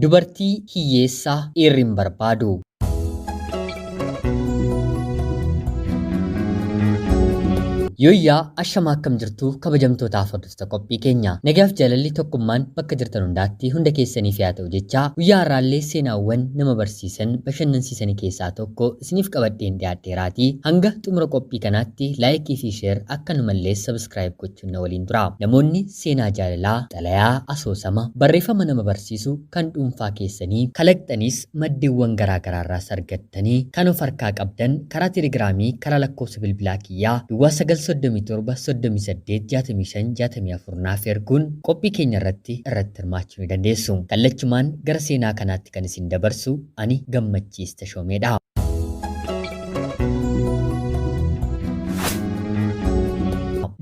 Dubartii hiyyeessaa dhiirri hin barbaadu. Yoyyaa ashamaa akkam jirtu kabajamtootaaf hordoftoota qophii keenya. Nagaaf jaalalli tokkummaan bakka jirtan hundaatti hunda keessaniif yaa ta'u jecha guyyaa har'aallee seenaawwan nama barsiisan bashannansiisan keessaa tokko isiniif qabadheen dhiyaadheeraatii hanga xumura qophii kanaatti laayikii fi sheer akkanumallee sabiskiraayib gochuun na waliin tura. Namoonni seenaa jaalalaa, xalayaa, asoosama, barreeffama nama barsiisu kan dhuunfaa keessanii kalaqxaniis maddiiwwan garaagaraarraas argattanii kan of harkaa qabdan karaa teelegiraamii karaa lakkoofsa bilbilaa kiyyaa duwwaa 937 naaf erguun qophii keenya irratti hirmaachuu ni dandeessu. Kallachumaan gara seenaa kanaatti kan isin dabarsu ani Gammachiis Tashoomeedha.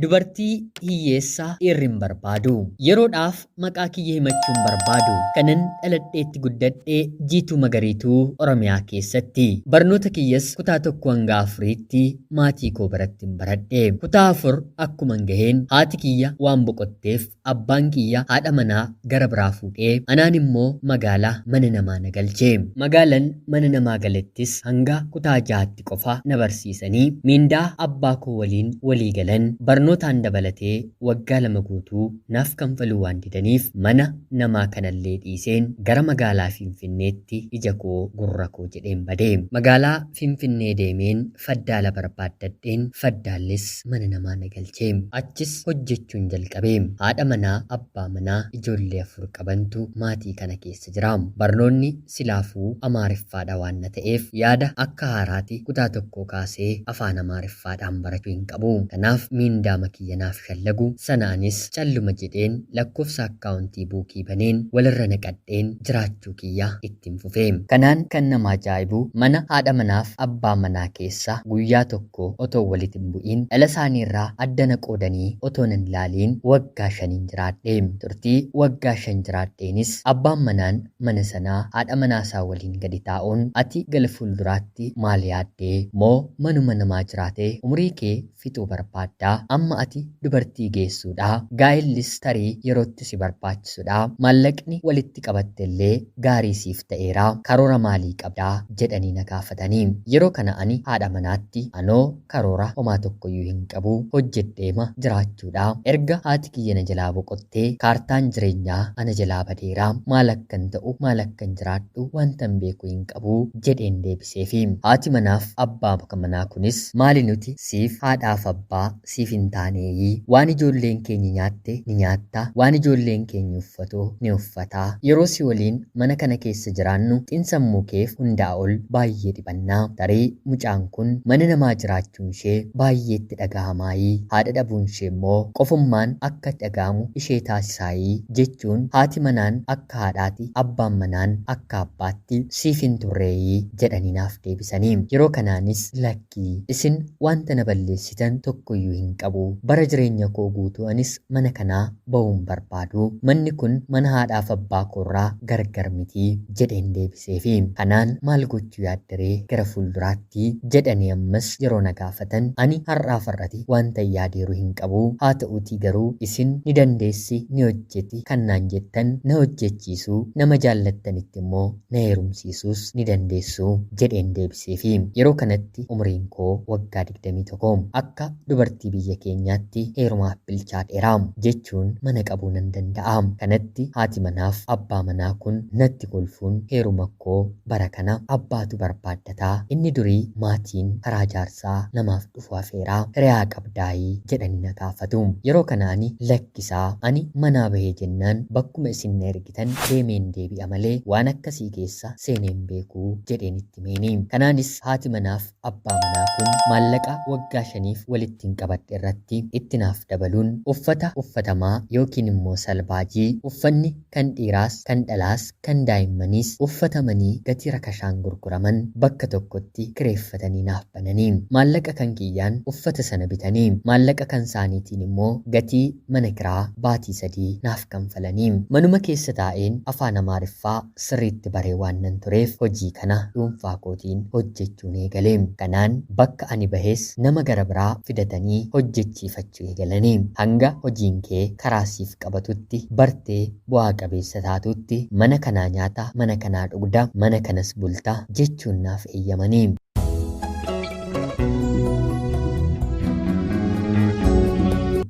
Dubartii hiyyeessaa dhiirri hin barbaadu. Yeroodhaaf maqaa kiyya himachuun barbaadu. Kanan dhaladheetti guddadhee Jiituu Magariituu Oromiyaa keessatti. Barnoota kiyyas kutaa 1 hanga 4tti maatii koo biratti baradhe. Kutaa 4 akkuma gaheen haati kiyya waan boqotteef abbaan kiyya haadha manaa gara biraa fuudhee anaan immoo magaalaa mana namaa na galche. Magaalaan mana namaa galettis hanga kutaa 6tti qofa na barsiisanii miindaa abbaa koo waliin walii galan barnootaan dabalatee waggaa 2 guutuu naaf kanfaluu waan didaniif mana namaa kanallee dhiiseen gara magaalaa Finfinneetti ija koo gurra koo jedheen bade. Magaalaa Finfinnee deemeen faddaala barbaaddadheen faddaallis mana namaa na galche. Achis hojjechuun jalqabe. Haadha manaa, abbaa manaa, ijoollee 4 qabantu maatii kana keessa jira. Barnoonni silaafuu Amaariffaadha waan na ta'eef yaada akka haaraati kutaa 1 kaasee afaan Amaariffaadhaan barachuu hin qabu. Kanaaf miindaa makiyyanaaf shallagu sanaanis calluma jedheen lakkoofsa akkaawuntii buukii baneen walirra naqadheen jiraachuu kiyya ittiin fufe. Kanaan kan nama ajaa'ibu mana haadha manaaf abbaa manaa keessa guyyaa tokko otoo walitti hin bu'iin dhala isaaniirraa addana qoodanii otoo hin ilaaliin waggaa 5 jiraadhe. Turtii waggaa 5 jiraadheenis abbaan manaan mana sanaa haadha manaasaa waliin gadi taa'uun ati gara fuulduraatti maal yaaddee moo manuma namaa jiraatee umurii kee fixuu barbaaddaa? Amma ati dubartii geessuudha. Gaa'illis tarii yerootti si barbaachisuudha. Maallaqni walitti qabattellee gaarii siif ta'eera. Karoora maalii qabdaa jedhanii na gaafatanii. Yeroo kana ani haadha manaatti anoo karoora homaa tokkoyyuu hin qabu hojjedheema jiraachuudha. Erga haati kiyya na jalaa boqottee kaartaan jireenyaa ana jalaa badeera. Maal akkan ta'u maal akkan jiraadhu wantan beeku hin qabu jedheen deebiseefi. Haati manaaf abbaa manaa kunis maali nuti siif haadhaaf abbaa siif hin taaneeyyi waan ijoolleen keenya nyaatte ni nyaatta waan ijoolleen keenya uffatu ni uffataa yeroo si waliin mana kana keessa jiraannu xiinsammuu keef hundaa ol baay'ee dhibannaa tarii mucaan kun mana namaa jiraachuun ishee baay'eetti dhagahamaayii haadha dhabuun ishee immoo qofummaan akka dhagahamu ishee taasisaayii jechuun haati manaan akka haadhaati abbaan manaan akka abbaatti siif hin turreeyii jedhanii naaf deebisanii. Yeroo kanaanis lakkii isin wanta na balleessitan tokkoyyuu hin qabu. Bara jireenya koo guutuu anis mana kanaa ba'uun barbaadu. Manni kun mana haadhaaf abbaa koorraa gargar miti jedheen deebiseefi. Kanaan maal gochuu yaaddaree gara fuulduraatti jedhanii ammas yeroo na gaafatan ani har'aaf har'ati wanta yaadeeru hin qabu. Haa ta'uutii garuu isin ni dandeessi ni hojjeti kan naan jettan na hojjechiisuu nama jaallattanitti immoo na heerumsiisuus ni dandeessu jedheen deebiseefi. Yeroo kanatti umriin koo waggaa 21 akka dubartii biyya keenyaatti heerumaaf bilchaadheera jechuun mana qabuu nan danda'a. Kanatti haati manaaf abbaa manaa kun natti kolfuun heeruma koo bara kana abbaatu barbaaddataa inni durii maatiin karaa jaarsaa namaaf dhufu hafeeraa hiriyaa qabdaayii jedhanii na gaafatu. Yeroo kana ani lakkisaa ani manaa bahee jennaan bakkuma isin na ergitan deemeen deebi'a malee waan akkasii keessa seeneen beekuu jedheen itti meeni. Kanaanis haati manaaf abbaa manaa kun maallaqa waggaa 5f walitti hin qabadhe irratti itti naaf dabaluun uffata uffatamaa yookiin immoo salbaajii uffanni kan dhiiraas kan dhalaas kan daa'immaniis uffatamanii gatii rakashaan gurguraman bakka tokkotti kireeffatanii naaf bananii maallaqa kan kiyyaan uffata sana bitanii maallaqa kan saaniitiin immoo gatii mana kiraa baatii 3 naaf kanfalanii manuma keessa taa'een afaan Amaariffaa sirriitti baree waan nan tureef hojii kana dhuunfaa kootiin hojjechuun eegale. Kanaan bakka ani bahees nama gara biraa fidatanii hojjechuu hojjechiifachuu eegalanii hanga hojiin kee karaa siif qabatutti bartee bu'aa qabeessa taatutti mana kanaa nyaata, mana kanaa dhugda, mana kanas bulta jechuun naaf eeyyamanii.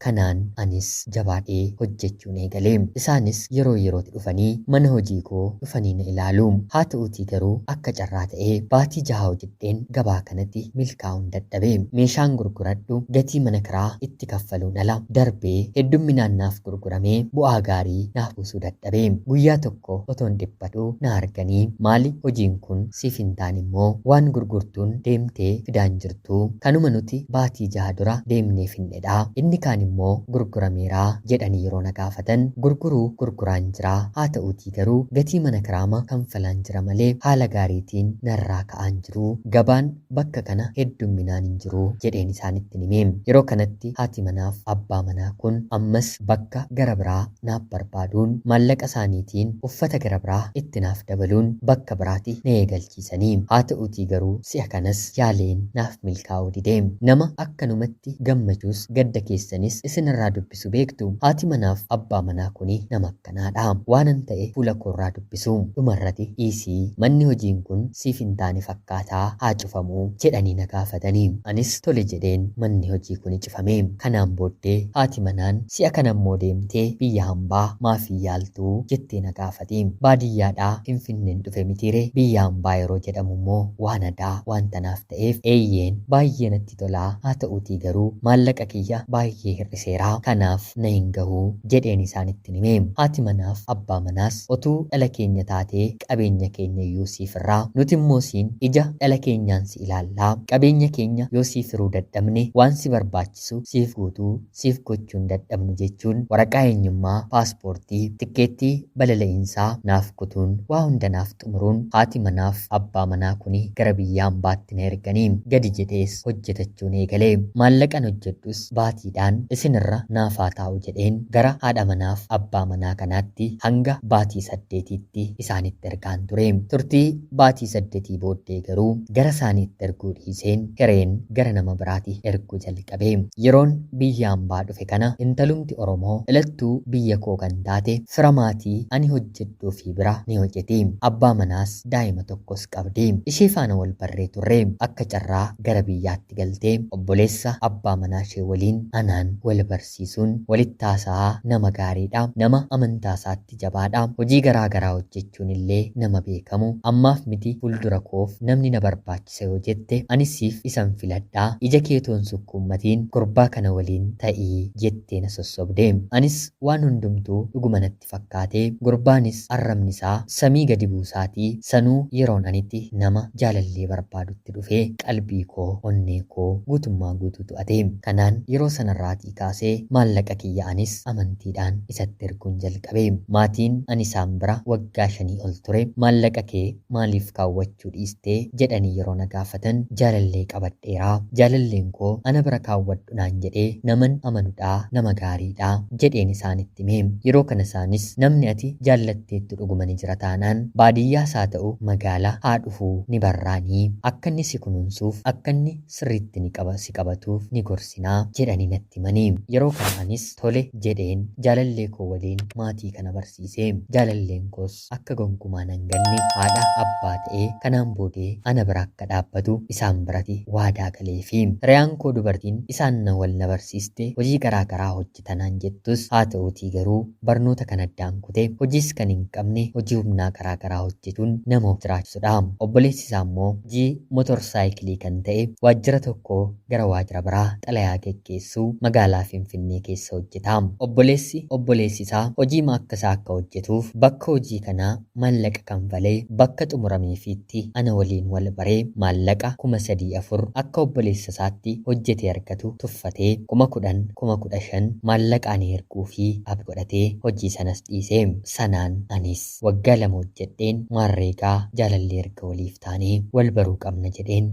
Kanaan anis jabaadhee hojjechuun eegalee isaanis yeroo yerootti dhufanii mana hojii koo dhufanii na ilaalu. Haa ta'uutii garuu akka carraa ta'ee baatii 6 hojjedheen gabaa kanatti milkaa'uun dadhabe. Meeshaan gurguradhu gatii mana kiraa itti kaffaluun ala darbee heddumminaan naaf gurguramee bu'aa gaarii naaf buusuu dadhabe. Guyyaa tokko otoon dhiphadhu na arganii maali hojiin kun siif hin taane immoo waan gurgurtuun deemtee fidaan jirtu kanuma nuti baatii 6 dura deemnee finnedha. Inni kaan immoo gurgurameeraa jedhanii yeroo na gaafatan gurguraan jira. Haa ta'uutii garuu gatii mana kiraama kanfalaan jira malee haala gaariitiin narraa ka'aan jiru. Gabaan bakka kana heddumminaan hin jiru jedheen isaanitti himee. Yeroo kanatti haati manaaf abbaa manaa kun ammas bakka gara biraa naaf barbaaduun maallaqa isaaniitiin uffata gara biraa itti naaf dabaluun bakka biraatti na eegalchiisanii. Haa ta'uutii garuu si'a kanas yaaleen naaf milkaa'uu didee. Nama akkanumatti gammachuus gadda keessanis isinirraa dubbisu beektu. Haati manaaf abbaa manaa kuni nama akkanaadha. Waanan ta'e fuula koorraa dubbisu dhumarratti dhiisii manni hojiin kun siif hin taane fakkaataa haa cufamu jedhanii na gaafatanii. Anis tole jedheen manni hojii kuni cufame. Kanaan booddee haati manaan si'a kanammoo deemtee biyya hambaa maafii yaaltuu jettee na gaafati. Baadiyyaadhaa Finfinneen dhufe mitiire biyya hambaa yeroo jedhamu immoo waan adaa waan tanaaf ta'eef eeyyeen baay'ee natti tolaa. Haa ta'uutii garuu maallaqa kiyya baay'ee hir'iseeraa kanaaf na hin gahuu jedheen isaanitti himee. Haati manaaf abbaa manaas otuu dhala keenya taatee qabeenya keenya iyyuu siif irraa nuti immoo siin ija dhala keenyaan si ilaallaa. Qabeenya keenya yoo siif hiruu dadhabne waan si barbaachisu siif guutuu siif gochuun dadhabnu jechuun waraqaa eenyummaa, paaspoortii, tikkeettii balali'iinsaa naaf kutuun waa hunda naaf xumuruun haati manaaf abbaa manaa kuni gara biyya hambaatti na erganii gadi jedhees hojjetachuun eegalee. Maallaqan hojjedhus baatiidhaan isinirra naafaa taa'u jedheen gara haadha manaaf abbaa manaa kanaatti hanga baatii 8tti isaanitti ergaan ture. Turtii baatii 8 booddee garuu gara isaaniitti erguu dhiiseen hireen gara nama biraatti erguu jalqabe. Yeroon biyya hambaa dhufe kana intalumti Oromoo dhalattuu biyya koo kan taate fira maatii ani hojjedhuu fi bira ni hojjeti. Abbaa manaas daa'ima tokkos qabdi. Ishee faana wal barree turre. Akka carraa gara biyyaatti galtee obboleessa abbaa manaa ishee waliin anaan wal barsiisuun walitti haasa'aa nama gaariidha. Nama amantaa isaatti jabaadha. Hojii garaa garaa hojjechuun illee nama beekamu. Ammaaf miti fuuldura koof namni na barbaachisa yoo jette anis siif isan filadhaa. Ija keetoon sukkuummatiin gurbaa kana waliin ta'ii jettee na sossobde. Anis waan hundumtuu dhuguma natti fakkaatee gurbaanis arrabni isaa samii gadi buusaatii sanuu yeroon anitti nama jaalallee barbaadutti dhufee qalbii koo onnee koo guutummaa guutuu to'ate. Kanaan yeroo sanarraatii kaasee maallaqa kiyya anis amantiidhaan isatti erguun jalqabe. Maatiin ani isaan bira waggaa 5 ol ture. Maallaqa kee maaliif kaawwachuu dhiistee jedhanii yeroo na gaafatan jaalallee qabadheeraa. Jaalalleen koo ana bira kaawwadhu naan jedhee naman amanudhaa nama gaariidhaa jedheen isaanitti hime. Yeroo kana isaanis namni ati jaallatteettu dhuguma ni jira taanaan baadiyyaas haa ta'u magaalaa haa dhufuu ni barraanii akka inni si kunuunsuuf akka inni sirriitti si qabatuuf ni gorsinaa jedhanii natti himanii. Yeroo kanaanis tole jedheen jaalallee koo waliin maatii kana barsiisee. Jaalalleen koos akka gonkumaan hanganne haadha abbaa ta'ee kanaan boodee ana bira akka dhaabbatu isaan biratti waadaa galeefi. Riyaan koo dubartiin isaan na wal na barsiiste hojii garaa garaa hojjetanaan jettus haa ta'uutii garuu barnoota kan addaan kute hojiis kan hin qabne hojii humnaa garaa garaa hojjetuun nama of jiraachisudha. Obboleessi isaa immoo hojii motorsaayikilii kan ta'e waajjira tokko gara waajjira biraa xalayaa geggeessuu magaalaa Finfinnee keessa hojjeta. Obboleessi isaa hojii akka hojjetuuf bakka hojii kanaa maallaqa kanfalee bakka xumurameefiitti ana waliin wal baree maallaqa 3,400 akka obboleessa isaatti hojjetee argatu tuffatee 10,000 15,000 maallaqaan erguu fi abgodhatee hojii sanas dhiisee. Sanaan anis waggaa 2 hojjedheen maarreegaa jaalallee erga waliif taanee wal baruu qabna jedheen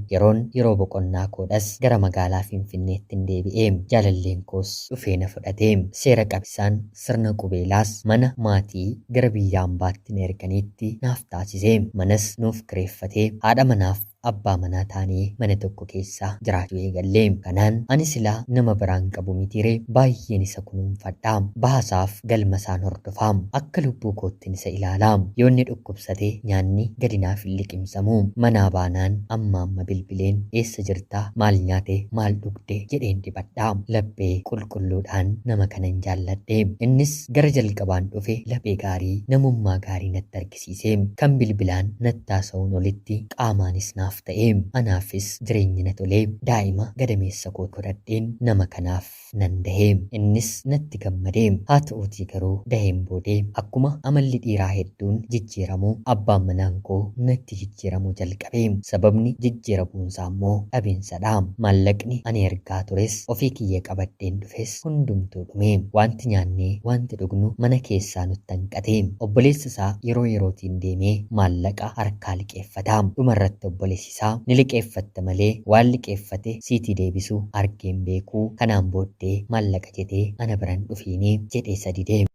yeroo boqonnaa koodhas gara magaalaa Finfinneetti deebi'ee. Jaalalleen koos dhufee na fudhatee seera qabsaan sirna qubeelaas mana maatii gara biyya hambaatti na erganiitti naaf taasisee. Manas nuuf kireeffatee haadha manaaf abbaa manaa taanee mana tokko keessa jiraachuu eegallee. Kanaan ani silaa nama biraan qabu mitiiree baay'een isa kunuunfadha. Baasaaf galma isaan hordofaa. Akka lubbuu koottiin isa ilaalaa. Yoo inni dhukkubsate nyaanni gadi naaf hin liqimsamu. Manaa baanaan amma bilbileen eessa jirtaa? Maal nyaate? Maal dhugde? jedheen dibadha. Laphee qulqulluudhaan nama kanan jaalladhe. Innis gara jalqabaan dhufe laphee gaarii namummaa gaarii natti argisiise. Kan bilbilaan natti haasa'uun olitti qaamaanis naaf ta'e. Anaafis jireenyi na tole. Daa'ima gadameessa koo godhadheen nama kanaaf nan dahe. Innis natti gammade. Haa ta'uutii garuu daheen boodee akkuma amalli dhiiraa hedduun jijjiiramu abbaan manaan koo natti jijjiiramuu jalqabe. Sababni jijjiiramuunsaa immoo dhabeensadha. Maallaqni ani ergaa tures ofii kiyya qabadheen dhufes hundumtuu dhume. Wanti nyaannee wanti dhugnu mana keessaa nutti hanqate. Obboleessi isaa yeroo yerootiin deemee maallaqa harkaa liqeeffata. Dhumarratti obboleessi isaa ni liqeeffatta malee waan liqeeffate siitii deebisu argeen beekuu. Kanaan booddee maallaqa jedhee ana biran dhufiinii jedhee sadi deeme.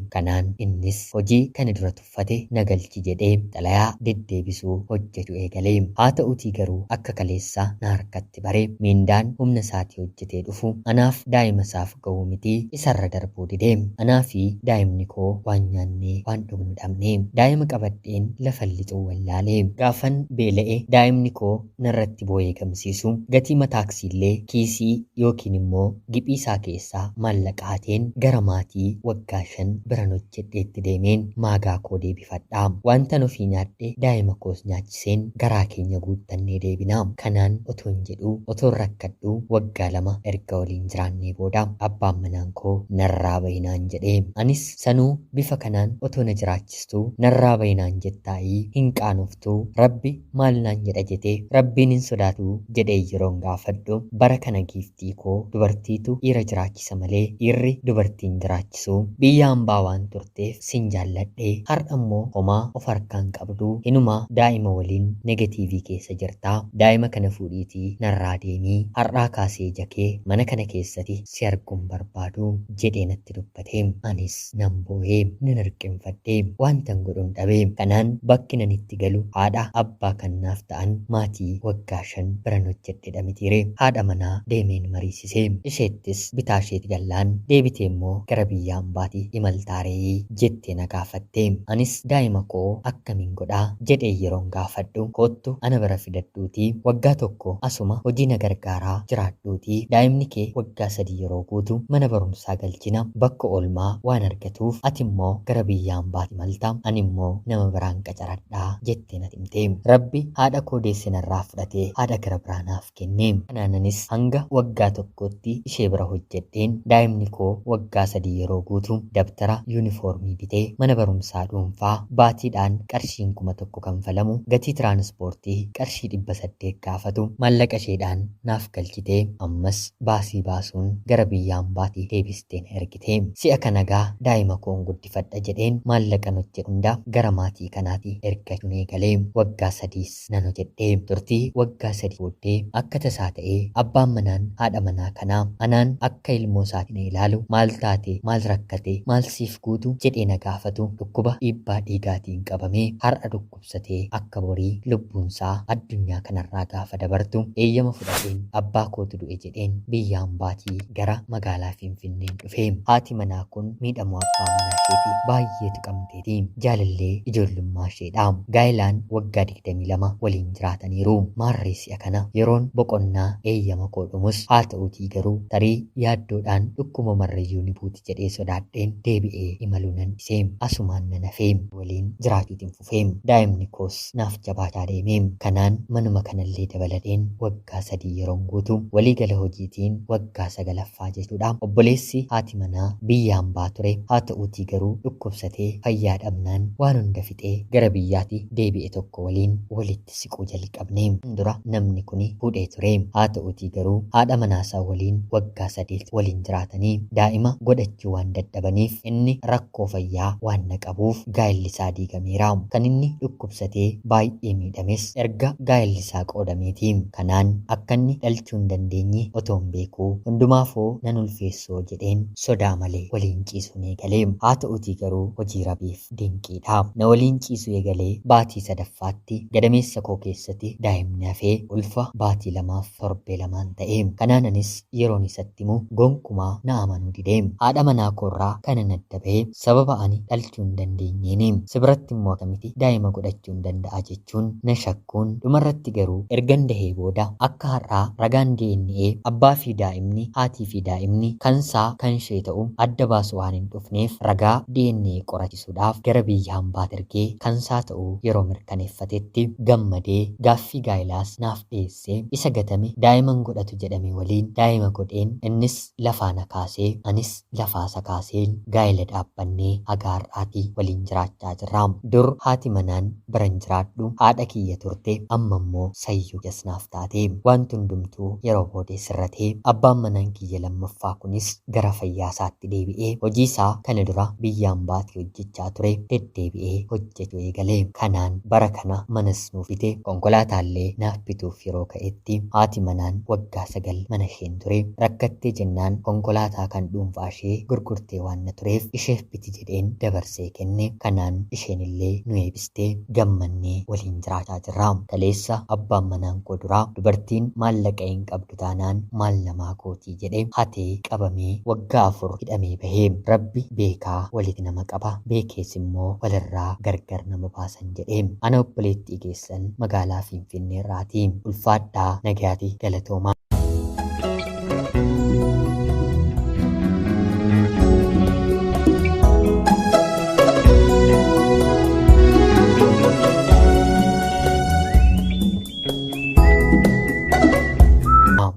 Kanaan innis hojii kana dura tuffate nagalchi jedhee xalayaa deddeebisuu hojjetu eegalee. Haa ta'uutii garuu akka kaleessaa na harkatti bare miindaan humna isaatii hojjetee dhufu anaaf daa'ima isaaf ga'uu miti isarra darbuu didee. Anaa fi daa'imni koo waan nyaannee waan dhugnu dhabne. Daa'ima qabadheen lafa lixuu wallaalee. Gaafan beela'e daa'imni koo narratti boo'ee gamsiisu gatii mataaksiillee kiisii yookiin immoo giphii isaa keessaa maallaqa hateen gara maatii waggaa 5 biran hojjedheetti deemeen maagaa koo deebifadha. Wantan ofii nyaadhe daa'ima koos nyaachiseen garaa keenya guuttannee deebina. Kanaan otoon jedhu otoon rakkadhu waggaa 2 erga waliin jiraannee booda abbaan manaan koo narraa bayinaan jedhe. Anis sanuu bifa kanaan otoo na jiraachistu narraa bayinaan jettaa'ii hin qaanoftu rabbi maal naan jedha jetee rabbiin hin sodaatu jedhee yeroon gaafadhu bara kana giiftii koo dubartiitu dhiira jiraachisa malee dhiirri dubartiin jiraachisu. Biyya hambaa waan turteef sin jaalladhe. Har'a immoo homaa of harkaan qabdu inumaa daa'ima waliin negatiivii keessa jirta. Daa'ima kana fuudhiitii narraa deemii har'aa kaasee jakee mana kana keessatti si arguun barbaadu jedhee natti dubbate. Anis nan boo'ee nan hirqinfadhe wantan godhuun dhabe. Kanaan bakki nan itti galu haadha abbaa kan naaf ta'an maatii waggaa 5 biran hojjedhedha mitiire. Haadha manaa deemeen mariisise. Isheettis bitaa isheet gallaan deebitee immoo gara biyya hambaatii imaltaaree jettee na gaafatte. Anis daa'ima koo akkamiin godhaa jedhee yeroon gaafadhu koottu ana bira fidadhuutii waggaa tokko asuma hojii na gargaaraa jiraadhuutii daa'imni kee waggaa 3 yeroo guutu mana barumsaa galchina bakka oolmaa waan argatuuf ati immoo gara biyya hambaati malta ani immoo nama biraan qacaradhaa jettee na himte. Rabbi haadha koo deessinarraa fudhatee haadha gara biraanaaf kenne. Kanaananis hanga waggaa tokkotti ishee bira hojjedheen daa'imni koo waggaa 3 yeroo guutu dabtara yuunifoormii bitee mana barumsaa dhuunfaa baatiidhaan qarshiin 1,000 kanfalamu gatii tiraanspoortii qarshii 800 gaafatu maallaqa isheedhaan naaf galchitee ammas baasii baasuun gara biyya hambaatii deebisteen ergite. Si'a kanagaa daa'ima koon guddifadha jedheen maallaqan hojjedhu hunda gara maatii kanaatii ergachuun eegalee waggaa 3 nan hojjedhe. Turtii waggaa 3 booddee akka tasaa ta'ee abbaan manaan haadha manaa kanaa anaan akka ilmoo isaatiin ilaalu maal taate maal rakkate maal siif guutu jedhee na gaafatu dhukkuba dhiibbaa dhiigaatiin qabamee har'a dhukkubsatee akka borii lubbuunsaa addunyaa kanarraa gaafa dabartu eeyyama fudhateen abbaa kootu du'e jedheen biyya hambaatii gara magaalaa Finfinneen dhufe. Haati manaa kun miidhamuu abbaa manaa isheetii baay'eetu qabamteeti. Jaalallee ijoollummaa isheedha. Gaa'ilaan waggaa 22 waliin jiraataniiru. Maarree si'a kana yeroon boqonnaa eeyyama koo dhumus haa ta'uutii garuu tarii yaaddoodhaan dhukkuba marrayyuu ni buuti jedhee sodaadheen deebi'ee imaluu nan dhiise. Asumaan nan hafee waliin jiraachuutiin fufee. Daa'imni koos naaf jabaataa deeme. Kanaan manuma kanallee dabaladheen waggaa 3 yeroon guutu waliigala hojiitiin waggaa 9ffaa jechuudha. Obboleessi haati manaa biyya hambaa ture. Haa ta'uutii garuu dhukkubsatee fayyaa dhabnaan waan hunda fixee gara biyyaatti deebi'e tokko waliin walitti siquu jalqabne. Dura namni kun fuudhee ture. Haa ta'uutii garuu haadha manaasaa waliin waggaa 8 waliin jiraatanii daa'ima godhachuu waan dadhabaniif inni inni rakkoo fayyaa waan qabuuf gaa'elli isaa diigameera. Kan inni dhukkubsatee baay'ee miidhames erga gaa'elli isaa qoodameeti. Kanaan akka inni dhalchuu hin dandeenye otoon beekuu hundumaafuu nan ulfeessoo jedheen sodaa malee waliin ciisuu eegalee. Haa ta'utii garuu hojii Rabbiif dinqiidha. Na waliin ciisuu eegalee baatii sadaffaatti gadameessa koo keessatti daa'imni hafee ulfa baatii 2 fi torbee 2 ta'e. Kanaan anis yeroon isatti himu gonkumaa na amanuu didee. Haadha manaa koorraa kana nadda bahee sababa ani dhalchuu hin dandeenyeeni. Sibiratti immoo akkamitti daa'ima godhachuu hin danda'a jechuun na shakkuun dhumarratti garuu ergan dahee booda akka har'aa ragaan DNA abbaa fi daa'imni haatii fi daa'imni kansaa kan ishee ta'u adda baasu waan hin dhufneef ragaa DNA qorachisuudhaaf gara biyya hambaa ergee kansaa ta'uu yeroo mirkaneeffatetti gammadee gaaffii gaa'ilaas naaf dhiyeessee isa gatame daa'iman godhatu jedhame waliin daa'ima godheen innis lafaa na kaasee anis lafaasa kaaseen gaa'ela dhaabbannee haga har'aatti waliin jiraachaa jirra. Dur haati manaan biran jiraadhu haadha kiyya turte amma immoo sayyuu jasnaaf taate. Wanti hundumtuu yeroo boodee sirratee abbaan manaan kiyya lammaffaa kunis gara fayyaa isaatti deebi'ee hojii isaa kana dura biyya hambaatii hojjechaa ture deddeebi'ee hojjechuu eegalee. Kanaan bara kana manas nuuf bite konkolaataallee naaf bituuf yeroo ka'etti haati manaan waggaa 9 mana isheen ture rakkattee jennaan konkolaataa kan dhuunfaa ishee gurgurtee waan na tureef isheef biti jedheen dabarsee kenne. Kanaan isheen illee nu eebistee gammannee waliin jiraachaa jirra. Kaleessa abbaan manaan koo duraa dubartiin maallaqa hin qabdu taanaan maal namaa kootii jedhee hatee qabamee waggaa 4 hidhamee bahee. Rabbi beekaa walitti nama qaba beekees immoo walirraa gargar nama baasan jedhee. Ana obboleettii keessan magaalaa Finfinnee irraatii ulfaadhaa nagaatii galatoomaa.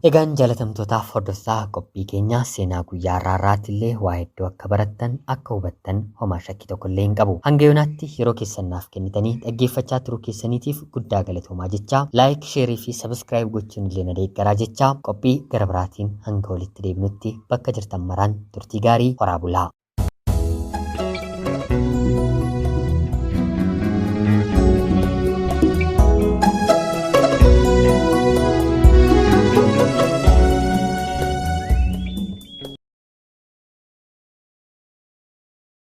Egaan jaalatamtootaaf hordoftoota qophii keenya seenaa guyyaa har'aatti illee waa hedduu akka barattan akka hubattan homaa shakkii tokko illee hin qabu. Hanga yoonaatti yeroo keessannaaf kennitanii dhaggeeffachaa turuu keessaniitiif guddaa galatoomaa jechaa laayik sheerii fi sabiskiraayib gochuun illee na deeggaraa jechaa qophii gara biraatiin hanga walitti deebinutti bakka jirtan maraan turtii gaarii horaa bulaa.